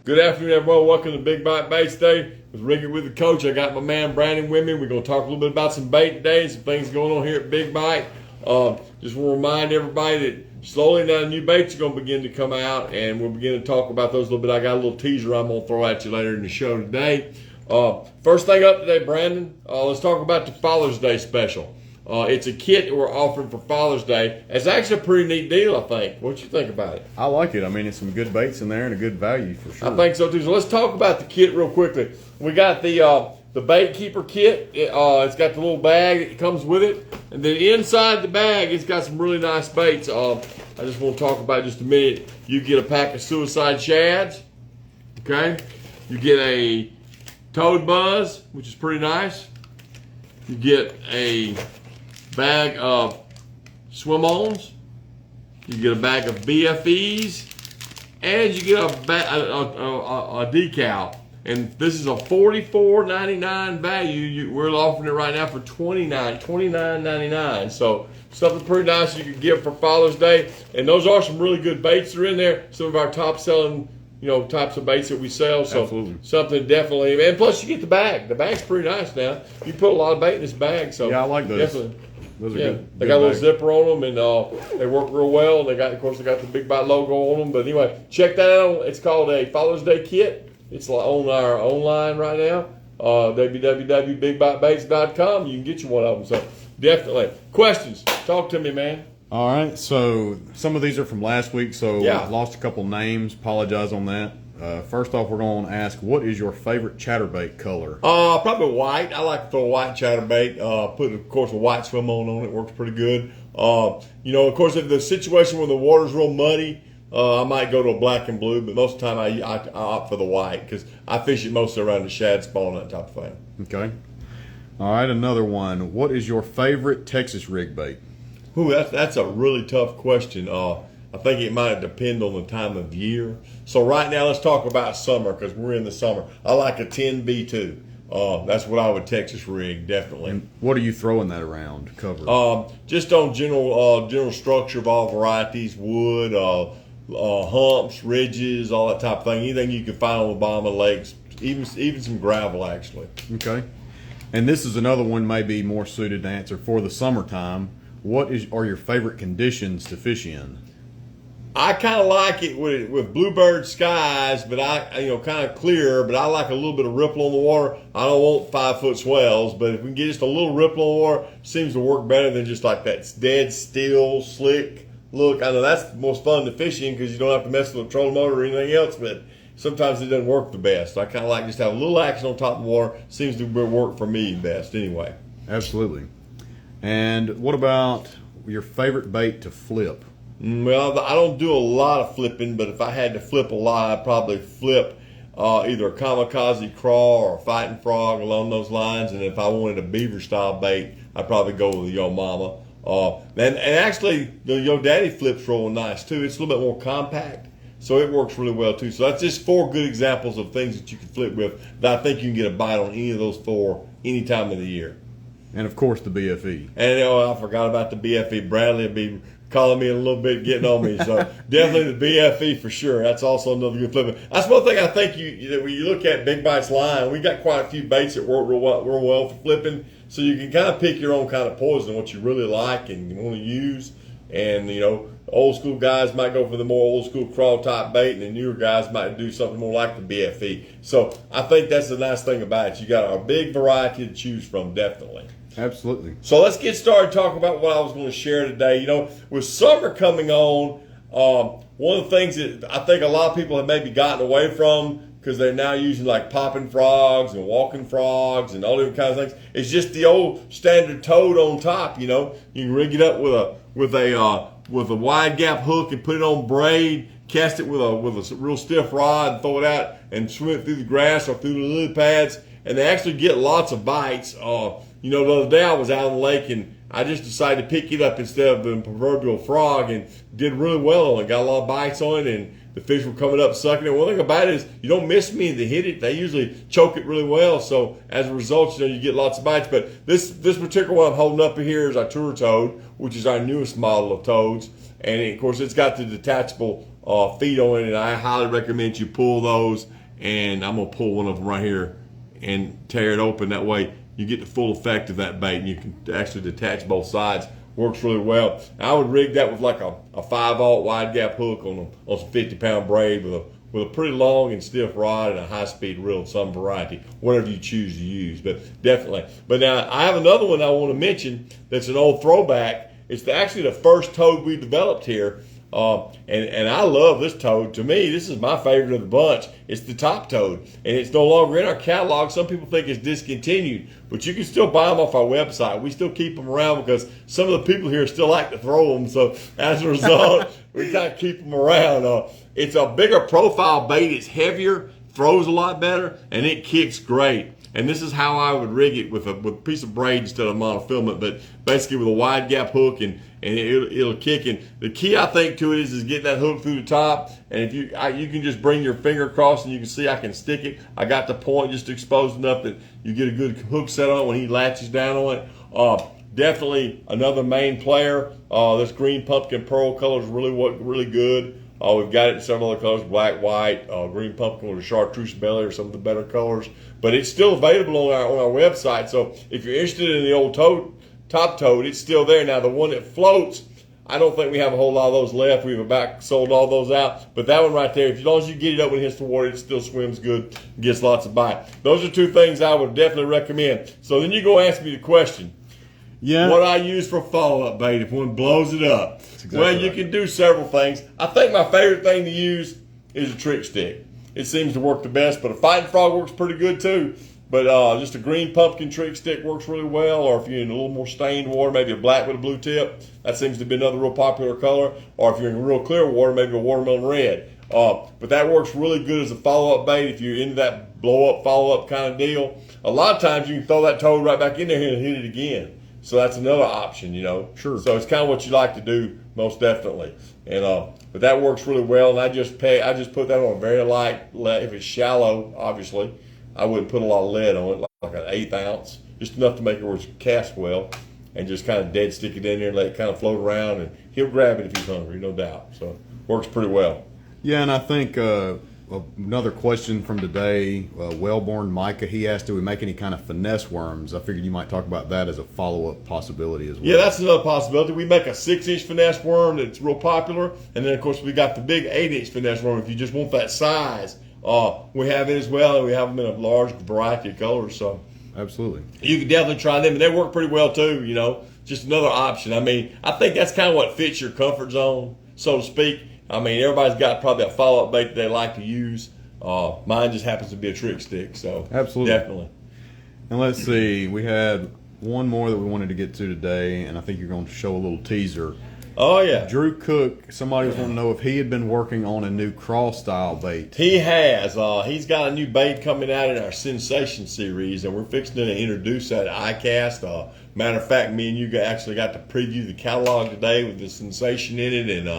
Good afternoon, everyone. Welcome to Big Bite Baits Day with Ricky with the Coach. I got my man Brandon with me. We're going to talk a little bit about some bait today, some things going on here at Big Bite. Just want to remind everybody that slowly now new baits are going to begin to come out, and we'll begin to talk about those a little bit. I got a little teaser I'm going to throw at you later in the show today. First thing up today, Brandon, let's talk about the Father's Day special. It's a kit that we're offering for Father's Day. It's actually a pretty neat deal, I think. What you think about it? I like it. I mean, it's some good baits in there and a good value for sure. I think so too. So let's talk about the kit real quickly. We got the bait keeper kit. It's got the little bag that comes with it, and then inside the bag, it's got some really nice baits. I just want to talk about just a minute. You get a pack of suicide shads. Okay, you get a toad buzz, which is pretty nice. You get a bag of swim-ons, you get a bag of BFEs, and you get a decal. And this is a $44.99 value. We're offering it right now for $29.99. So something pretty nice you could get for Father's Day. And those are some really good baits that are in there. Some of our top selling types of baits that we sell. So absolutely. Something definitely. And plus you get the bag. The bag's pretty nice now. You put a lot of bait in this bag. So yeah, I like those. Definitely. Those are good. They got a little zipper on them, and they work real well. And of course, they got the Big Bite logo on them. But anyway, check that out. It's called a Father's Day kit. It's on our online right now, www.bigbitebaits.com. You can get you one of them. So definitely. Questions? Talk to me, man. All right. So some of these are from last week. So yeah. I've lost a couple names. Apologize on that. First off, we're going to ask, what is your favorite chatterbait color? Probably white. I like to throw a white chatterbait. Put, of course, a white swim on it. Works pretty good. Of course, if the situation where the water's real muddy, I might go to a black and blue, but most of the time I opt for the white because I fish it mostly around the shad spawn, that type of thing. Okay. All right, another one. What is your favorite Texas rig bait? Ooh, that's a really tough question. I think it might depend on the time of year. So right now, let's talk about summer because we're in the summer. I like a 10B2. That's what I would Texas rig, definitely. And what are you throwing that around cover? Just on general structure of all varieties, wood, humps, ridges, all that type of thing. Anything you can find on the bottom of lakes, even some gravel, actually. Okay. And this is another one maybe more suited to answer for the summertime. What are your favorite conditions to fish in? I kind of like it with bluebird skies, but kind of clear. But I like a little bit of ripple on the water. I don't want 5-foot swells, but if we can get just a little ripple on the water, it seems to work better than just like that dead still, slick look. I know that's the most fun to fish in because you don't have to mess with the trolling motor or anything else. But sometimes it doesn't work the best. I kind of like just have a little action on top of the water. Seems to work for me best anyway. Absolutely. And what about your favorite bait to flip? Well, I don't do a lot of flipping, but if I had to flip a lot, I'd probably flip either a kamikaze craw or a fighting frog along those lines. And if I wanted a beaver style bait, I'd probably go with the Yo Mama. And actually, the Yo Daddy flips real nice too. It's a little bit more compact, so it works really well too. So that's just 4 good examples of things that you can flip with that I think you can get a bite on any of those 4 any time of the year. And of course, the BFE. And I forgot about the BFE. Bradley will be calling me in a little bit, getting on me. So definitely the BFE for sure. That's also another good flipping. That's one thing I think when you look at Big Bite's line, we got quite a few baits that work real well for flipping. So you can kind of pick your own kind of poison, what you really like and you want to use. And old school guys might go for the more old school crawl type bait, and the newer guys might do something more like the BFE. So I think that's the nice thing about it. You got a big variety to choose from, definitely. Absolutely. So let's get started talking about what I was going to share today. With summer coming on, one of the things that I think a lot of people have maybe gotten away from because they're now using like popping frogs and walking frogs and all different kinds of things, is just the old standard toad on top. You can rig it up with a wide gap hook and put it on braid, cast it with a real stiff rod and throw it out and swim it through the grass or through the lily pads, and they actually get lots of bites. The other day I was out on the lake and I just decided to pick it up instead of the proverbial frog and did really well on it. Got a lot of bites on it and the fish were coming up sucking it. One thing about it is you don't miss many that hit it. They usually choke it really well. So as a result, you get lots of bites. But this particular one I'm holding up here is our tour toad, which is our newest model of toads. And of course, it's got the detachable feet on it, and I highly recommend you pull those. And I'm gonna pull one of them right here and tear it open. That way you get the full effect of that bait, and you can actually detach both sides. Works really well. I would rig that with like a 5/0 wide gap hook on some 50-pound braid with a pretty long and stiff rod and a high-speed reel of some variety, whatever you choose to use. But definitely. But now I have another one I want to mention that's an old throwback. It's actually the first toad we developed here. And I love this toad. To me, this is my favorite of the bunch. It's the top toad, and it's no longer in our catalog. Some people think it's discontinued, but you can still buy them off our website. We still keep them around because some of the people here still like to throw them. So as a result, we kind of keep them around. It's a bigger profile bait. It's heavier, throws a lot better, and it kicks great. And this is how I would rig it with a piece of braid instead of monofilament, but basically with a wide gap hook, and it'll kick. And the key I think to it is getting that hook through the top. And if you can just bring your finger across, and you can see I can stick it. I got the point just exposed enough that you get a good hook set on it when he latches down on it. Definitely another main player. This green pumpkin pearl color is really good. We've got it in several other colors: black, white, green pumpkin with a chartreuse belly, or some of the better colors. But it's still available on our website. So if you're interested in the old top toad, it's still there. Now the one that floats, I don't think we have a whole lot of those left. We've about sold all those out. But that one right there, as long as you get it up when it hits the water, it still swims good, gets lots of bite. Those are two things I would definitely recommend. So then you go ask me the question. Yeah. What I use for follow-up bait if one blows it up. Exactly well, you right. can do several things. I think my favorite thing to use is a trick stick. It seems to work the best, but a fighting frog works pretty good too. But just a green pumpkin trick stick works really well, or if you're in a little more stained water, maybe a black with a blue tip. That seems to be another real popular color. Or if you're in real clear water, maybe a watermelon red. But that works really good as a follow-up bait if you're into that blow-up, follow-up kind of deal. A lot of times you can throw that toad right back in there and hit it again. So that's another option, Sure. So it's kind of what you like to do, most definitely. And but that works really well. And I just put that on a very light lead. If it's shallow, obviously, I wouldn't put a lot of lead on it, like an 1/8 ounce, just enough to make it where it's cast well, and just kind of dead stick it in there and let it kind of float around. And he'll grab it if he's hungry, no doubt. So works pretty well. Yeah, and I think another question from today, Wellborn Micah, he asked, do we make any kind of finesse worms? I figured you might talk about that as a follow-up possibility as well. Yeah, that's another possibility. We make a 6-inch finesse worm that's real popular, and then of course we got the big 8-inch finesse worm if you just want that size. We have it as well, and we have them in a large variety of colors. So Absolutely. you can definitely try them, and they work pretty well too. Just another option. I mean, I think that's kind of what fits your comfort zone, so to speak. I mean, everybody's got probably a follow-up bait that they like to use. Mine just happens to be a trick stick, so Absolutely. definitely. And let's see, we had one more that we wanted to get to today, and I think you're going to show a little teaser. Oh, yeah. Drew Cook, somebody was wanting to know if he had been working on a new crawl-style bait. He has. He's got a new bait coming out in our Scentsation series, and we're fixing to introduce that at ICAST. Matter of fact, me and you actually got to preview the catalog today with the Sensation in it, and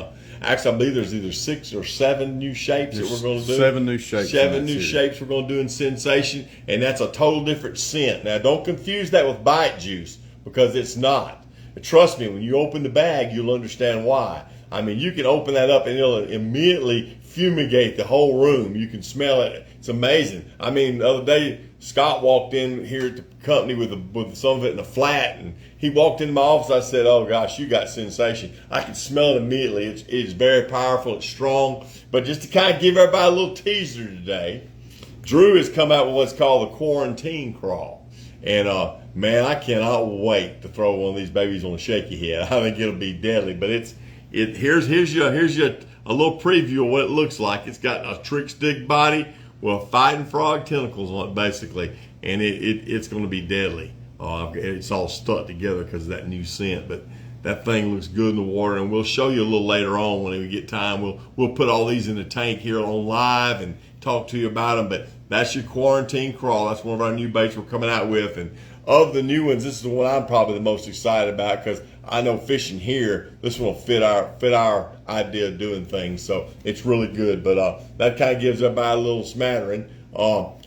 actually I believe there's either 6 or 7 new shapes that we're going to do. 7 new shapes. 7 new shapes we're going to do in Sensation, and that's a total different scent. Now, don't confuse that with bite juice, because it's not. Trust me, when you open the bag, you'll understand why. I mean, you can open that up and it'll immediately fumigate the whole room. You can smell it. It's amazing. I mean, the other day, Scott walked in here at the company with some of it in a flat, and he walked into my office. I said, "Oh gosh, you got Sensation." I could smell it immediately. It's very powerful. It's strong. But just to kind of give everybody a little teaser today, Drew has come out with what's called the quarantine crawl. And man, I cannot wait to throw one of these babies on a shaky head. I think it'll be deadly. But here's your a little preview of what it looks like. It's got a trick stick body with fighting frog tentacles on it, basically, and it's going to be deadly. It's all stuck together because of that new scent, but that thing looks good in the water, and we'll show you a little later on when we get time. We'll put all these in the tank here on live and talk to you about them. But that's your quarantine crawl. That's one of our new baits we're coming out with, and of the new ones, this is the one I'm probably the most excited about because I know fishing here, this one will fit our idea of doing things. So it's really good. But that kind of gives everybody a little smattering.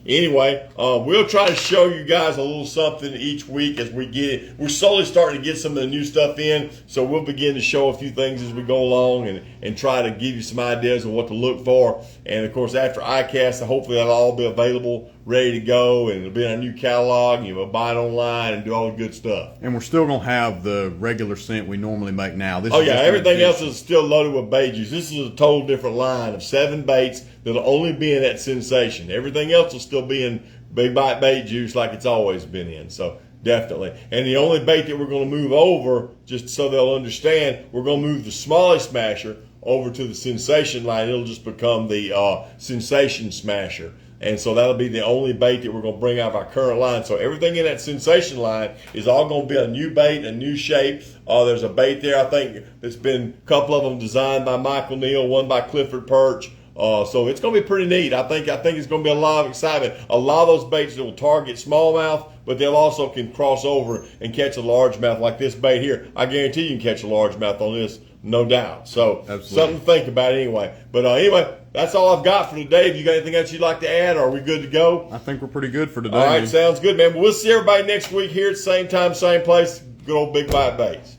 Anyway, we'll try to show you guys a little something each week as we get it. We're slowly starting to get some of the new stuff in, so we'll begin to show a few things as we go along and try to give you some ideas of what to look for. And of course, after ICAST, hopefully that'll all be available, ready to go, and it'll be in a new catalog, and you'll buy it online and do all the good stuff. And we're still going to have the regular scent we normally make now. This Oh is yeah, just everything else addition. is still loaded with bait juice. This is a total different line of 7 baits that'll only be in that Sensation. Everything else will still be in Big Bite bait juice like it's always been in. So definitely. And the only bait that we're going to move over, just so they'll understand, we're going to move the Smalley Smasher over to the Sensation line. It'll just become the Sensation Smasher. And so that'll be the only bait that we're going to bring out of our current line. So everything in that Sensation line is all going to be a new bait, a new shape. There's a bait there, I think, that's been a couple of them designed by Michael Neal, one by Clifford Perch. So it's going to be pretty neat. I think it's going to be a lot of excitement. A lot of those baits that will target smallmouth, but they'll also can cross over and catch a largemouth like this bait here. I guarantee you can catch a largemouth on this, no doubt. So Absolutely. Something to think about anyway. But anyway, that's all I've got for today. If you got anything else you'd like to add, are we good to go? I think we're pretty good for today. All right, man. sounds good, man. We'll see everybody next week here at the same time, same place. Good old Big Bite Baits.